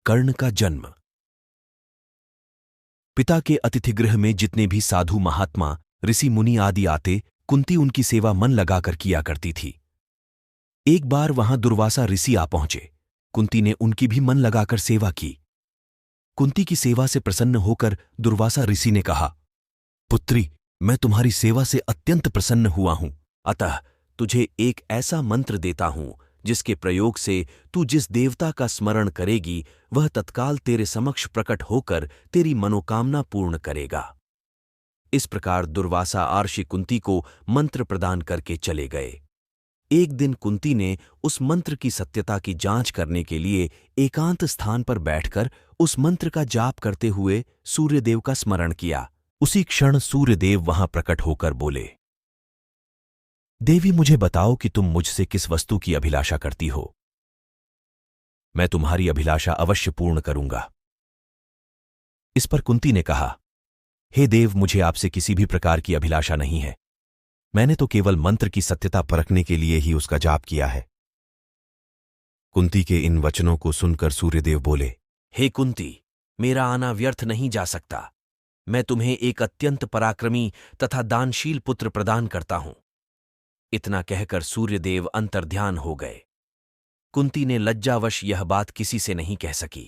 कर्ण का जन्म। पिता के अतिथिगृह में जितने भी साधु महात्मा, ऋषि मुनि आदि आते, कुंती उनकी सेवा मन लगाकर किया करती थी। एक बार वहां दुर्वासा ऋषि आ पहुंचे। कुंती ने उनकी भी मन लगाकर सेवा की। कुंती की सेवा से प्रसन्न होकर दुर्वासा ऋषि ने कहा, पुत्री, मैं तुम्हारी सेवा से अत्यंत प्रसन्न हुआ हूं, अतः तुझे एक ऐसा मंत्र देता हूं जिसके प्रयोग से तू जिस देवता का स्मरण करेगी वह तत्काल तेरे समक्ष प्रकट होकर तेरी मनोकामना पूर्ण करेगा। इस प्रकार दुर्वासा आर्षि कुंती को मंत्र प्रदान करके चले गए। एक दिन कुंती ने उस मंत्र की सत्यता की जांच करने के लिए एकांत स्थान पर बैठकर उस मंत्र का जाप करते हुए सूर्यदेव का स्मरण किया। उसी क्षण सूर्यदेव वहां प्रकट होकर बोले, देवी, मुझे बताओ कि तुम मुझसे किस वस्तु की अभिलाषा करती हो। मैं तुम्हारी अभिलाषा अवश्य पूर्ण करूंगा। इस पर कुंती ने कहा, हे देव, मुझे आपसे किसी भी प्रकार की अभिलाषा नहीं है। मैंने तो केवल मंत्र की सत्यता परखने के लिए ही उसका जाप किया है। कुंती के इन वचनों को सुनकर सूर्यदेव बोले, हे कुंती, मेरा आना व्यर्थ नहीं जा सकता। मैं तुम्हें एक अत्यंत पराक्रमी तथा दानशील पुत्र प्रदान करता हूं। इतना कहकर सूर्यदेव अंतर्ध्यान हो गए। कुंती ने लज्जावश यह बात किसी से नहीं कह सकी।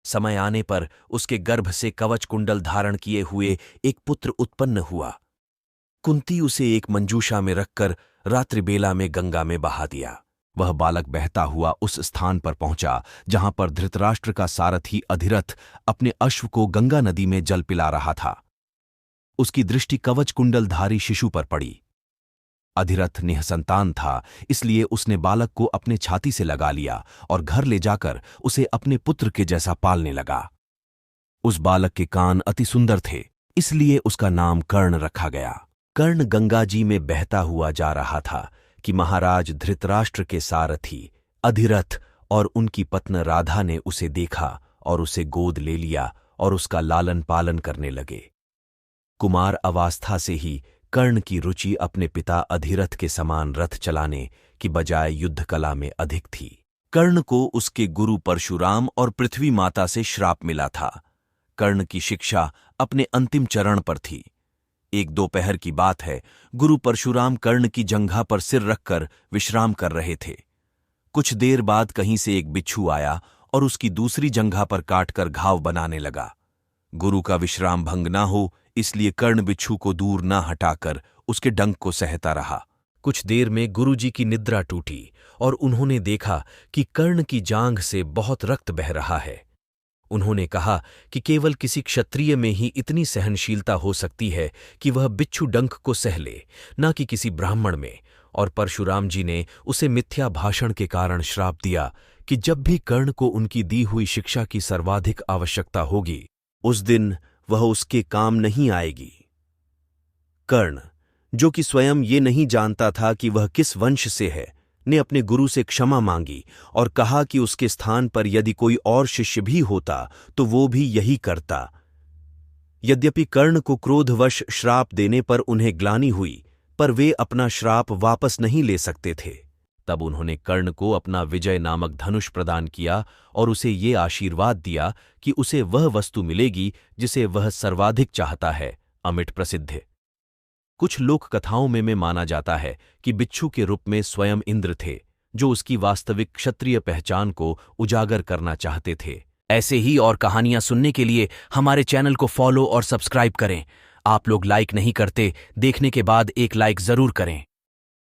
समय आने पर उसके गर्भ से कवच कुंडल धारण किए हुए एक पुत्र उत्पन्न हुआ। कुंती उसे एक मंजूषा में रखकर रात्रि बेला में गंगा में बहा दिया। वह बालक बहता हुआ उस स्थान पर पहुंचा जहां पर धृतराष्ट्र का सारथी अधिरथ अपने अश्व को गंगा नदी में जल पिला रहा था। उसकी दृष्टि कवच कुंडलधारी शिशु पर पड़ी। अधिरथ निःसंतान था, इसलिए उसने बालक को अपने छाती से लगा लिया और घर ले जाकर उसे अपने पुत्र के जैसा पालने लगा। उस बालक के कान अति सुंदर थे, इसलिए उसका नाम कर्ण रखा गया। कर्ण गंगा जी में बहता हुआ जा रहा था कि महाराज धृतराष्ट्र के सारथी अधिरथ और उनकी पत्नी राधा ने उसे देखा और उसे गोद ले लिया और उसका लालन पालन करने लगे। कुमार अवस्था से ही कर्ण की रुचि अपने पिता अधिरथ के समान रथ चलाने की बजाय युद्ध कला में अधिक थी। कर्ण को उसके गुरु परशुराम और पृथ्वी माता से श्राप मिला था। कर्ण की शिक्षा अपने अंतिम चरण पर थी। एक दोपहर की बात है, गुरु परशुराम कर्ण की जंघा पर सिर रखकर विश्राम कर रहे थे। कुछ देर बाद कहीं से एक बिच्छू आया और उसकी दूसरी जंघा पर काटकर घाव बनाने लगा। गुरु का विश्राम भंग ना हो, इसलिए कर्ण बिच्छू को दूर ना हटाकर उसके डंक को सहता रहा। कुछ देर में गुरुजी की निद्रा टूटी और उन्होंने देखा कि कर्ण की जांघ से बहुत रक्त बह रहा है। उन्होंने कहा कि केवल किसी क्षत्रिय में ही इतनी सहनशीलता हो सकती है कि वह बिच्छू डंक को सह ले, न कि किसी ब्राह्मण में। और परशुराम जी ने उसे मिथ्या भाषण के कारण श्राप दिया कि जब भी कर्ण को उनकी दी हुई शिक्षा की सर्वाधिक आवश्यकता होगी, उस दिन वह उसके काम नहीं आएगी। कर्ण, जो कि स्वयं ये नहीं जानता था कि वह किस वंश से है, ने अपने गुरु से क्षमा मांगी और कहा कि उसके स्थान पर यदि कोई और शिष्य भी होता तो वो भी यही करता। यद्यपि कर्ण को क्रोधवश श्राप देने पर उन्हें ग्लानि हुई, पर वे अपना श्राप वापस नहीं ले सकते थे। तब उन्होंने कर्ण को अपना विजय नामक धनुष प्रदान किया और उसे ये आशीर्वाद दिया कि उसे वह वस्तु मिलेगी जिसे वह सर्वाधिक चाहता है, अमिट प्रसिद्ध है। कुछ लोक कथाओं में माना जाता है कि बिच्छू के रूप में स्वयं इंद्र थे, जो उसकी वास्तविक क्षत्रिय पहचान को उजागर करना चाहते थे। ऐसे ही और कहानियां सुनने के लिए हमारे चैनल को फॉलो और सब्सक्राइब करें। आप लोग लाइक नहीं करते, देखने के बाद एक लाइक जरूर करें।